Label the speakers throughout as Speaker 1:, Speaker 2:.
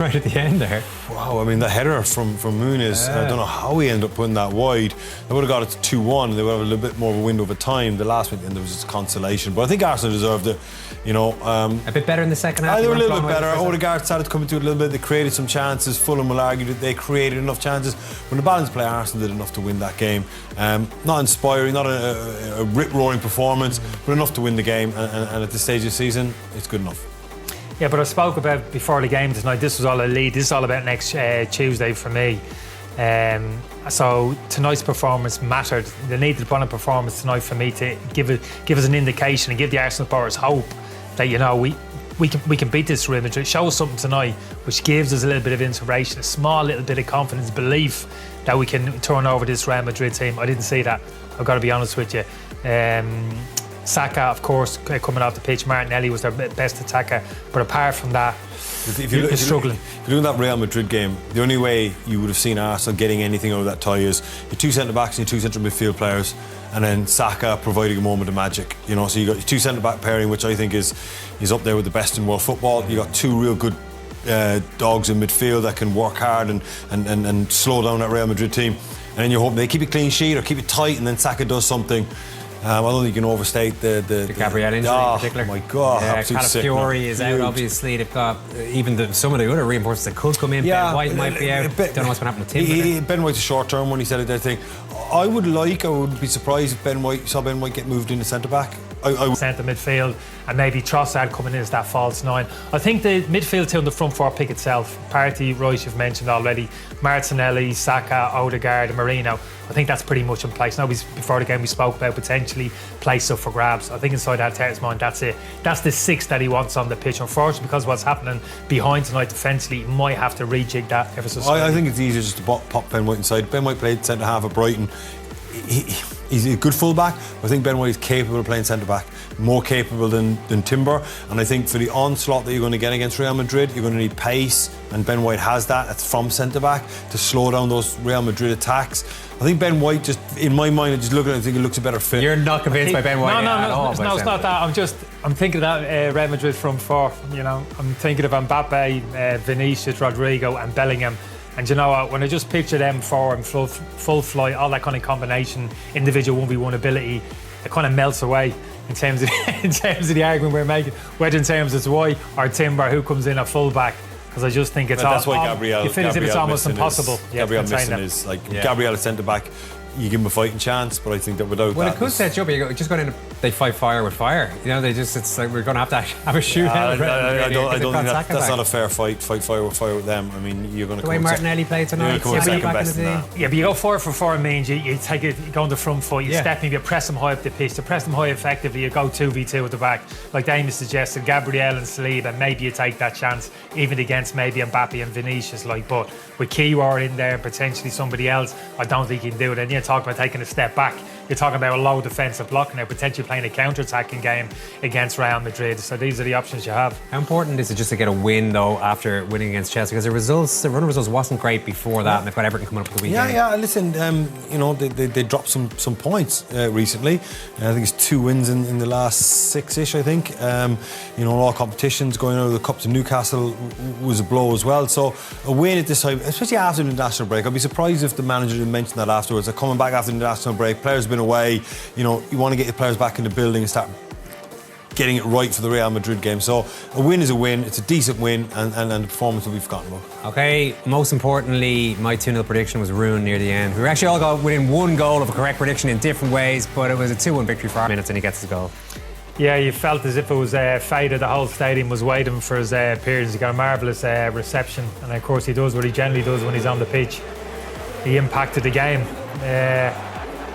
Speaker 1: right at the end there.
Speaker 2: Wow, I mean, the header from Muniz, I don't know how he ended up putting that wide. They would have got it to 2-1, they would have a little bit more of a window of time. The last one, and there was just consolation. But I think Arsenal deserved it, you know.
Speaker 1: A bit better in the second half?
Speaker 2: They were a little bit better. Odegaard started to come into it a little bit. They created some chances. Fulham will argue that they created enough chances. When the balanced play, Arsenal did enough to win that game. Not inspiring, not a rip-roaring performance, but enough to win the game. And at this stage of the season, it's good enough.
Speaker 3: Yeah, but I spoke about before the game tonight, this was all a lead. This is all about next Tuesday for me. So tonight's performance mattered. They needed to put on a performance tonight for me to give us an indication and give the Arsenal supporters hope that, you know, we can beat this Real Madrid. Show us something tonight which gives us a little bit of inspiration, a small little bit of confidence, belief that we can turn over this Real Madrid team. I didn't see that, I've got to be honest with you. Saka, of course, coming off the pitch. Martinelli was their best attacker, but apart from that, you're struggling.
Speaker 2: If you're doing that Real Madrid game, the only way you would have seen Arsenal getting anything out of that tie is your two centre-backs and your two central midfield players, and then Saka providing a moment of magic. You know, so you got your two centre-back pairing, which I think is up there with the best in world football. You got two real good dogs in midfield that can work hard and slow down that Real Madrid team. And then you're hoping they keep a clean sheet or keep it tight, and then Saka does something. I don't think you can overstate the
Speaker 1: Gabriel injury in particular.
Speaker 2: Oh my God,
Speaker 1: Calafiori is out, obviously. They've got even some of the other reinforcements that could come in. Ben White might be out. Don't know what's going to happen with Timber.
Speaker 2: Ben White's a short term when he said it. I think I would be surprised if Ben White get moved into centre back.
Speaker 3: Centre midfield, and maybe Trossard coming in as that false nine. I think the midfield two on the front four pick itself. Partey, Rice, you've mentioned already. Martinelli, Saka, Odegaard, and Marino. I think that's pretty much in place. Now, before the game we spoke about potentially place up for grabs. I think inside Arteta's mind, that's it. That's the six that he wants on the pitch. Unfortunately, because of what's happening behind tonight defensively, he might have to rejig that ever so slightly.
Speaker 2: I think it's easier just to pop Ben White inside. Ben White played centre half at Brighton. He's a good fullback. I think Ben White is capable of playing centre back, more capable than Timber. And I think for the onslaught that you're going to get against Real Madrid, you're going to need pace, and Ben White has that. That's from centre back to slow down those Real Madrid attacks. I think Ben White, just in my mind, I just look at it, I think it looks a better fit.
Speaker 1: You're not convinced by Ben White at all?
Speaker 3: No, it's not that. I'm thinking of that Real Madrid front four. You know, I'm thinking of Mbappe, Vinicius, Rodrigo, and Bellingham. And you know what, when I just picture them four in full flight, all that kind of combination, individual 1v1 ability, it kind of melts away in terms of the argument we're making, whether in terms of White or Timber, who comes in at full-back. Because I just think it's
Speaker 2: that's why Gabriel.
Speaker 3: You feel as if it's almost impossible.
Speaker 2: Gabriel missing is like Gabriel at centre back. You give him a fighting chance, but I think that without
Speaker 1: it could set you up. You're just going in. They fight fire with fire. You know, it's like we're going to have a shootout.
Speaker 2: I don't think that's not a fair fight. Fight fire with them. I mean, you're going to.
Speaker 1: The way Martinelli played tonight.
Speaker 3: Yeah, but you go 4-for-4 means you take it, you go on the front foot, you step in, you press them high up the pitch. To press them high effectively, you go 2v2 at the back, like Damien suggested. Gabriel and Saliba, maybe you take that chance, even against maybe Mbappe and Vinicius. But with Kiwior in there and potentially somebody else, I don't think you can do it. And you talk about taking a step back. You're talking about a low defensive block now, potentially playing a counter-attacking game against Real Madrid. So these are the options you have.
Speaker 1: How important is it just to get a win, though, after winning against Chelsea? Because the run of results wasn't great before that, and they've got everything coming up for the weekend.
Speaker 2: Yeah, listen, you know, they dropped some points recently. I think it's 2 wins in the last 6-ish, I think. You know, all competitions, going out of the Cup to Newcastle was a blow as well. So a win at this time, especially after the international break, I'd be surprised if the manager didn't mention that afterwards. They're coming back after the international break, players have been away, you know, you want to get your players back in the building and start getting it right for the Real Madrid game. So a win is a win, it's a decent win, and the performance will be forgotten about.
Speaker 1: Okay, most importantly, my 2-0 prediction was ruined near the end. We were actually all got within one goal of a correct prediction in different ways, but it was a 2-1 victory for 5 minutes and he gets his goal.
Speaker 3: Yeah, you felt as if it was fated. The whole stadium was waiting for his appearance. He got a marvellous reception, and of course he does what he generally does when he's on the pitch. He impacted the game.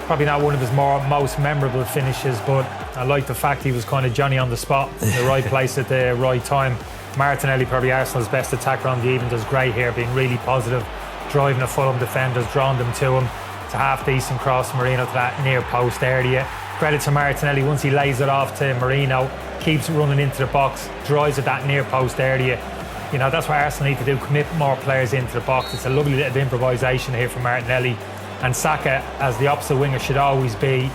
Speaker 3: Probably not one of his most memorable finishes, but I like the fact he was kind of Johnny on the spot, in the right place at the right time. Martinelli, probably Arsenal's best attacker on the evening, does great here, being really positive, driving the Fulham defenders, drawing them to him. It's a half-decent cross, Marino to that near post area. Credit to Martinelli, once he lays it off to Marino, keeps running into the box, drives at that near post area. You know, that's what Arsenal need to do, commit more players into the box. It's a lovely little improvisation here from Martinelli. And Saka, as the opposite winger, should always be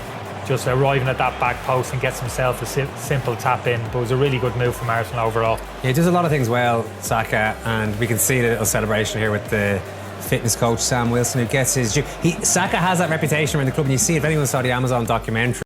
Speaker 3: just arriving at that back post and gets himself a simple tap in. But it was a really good move from Arsenal overall.
Speaker 1: Yeah, he does a lot of things well, Saka, and we can see the little celebration here with the fitness coach Sam Wilson, who gets his due. Saka has that reputation around the club, and you see it if anyone saw the Amazon documentary.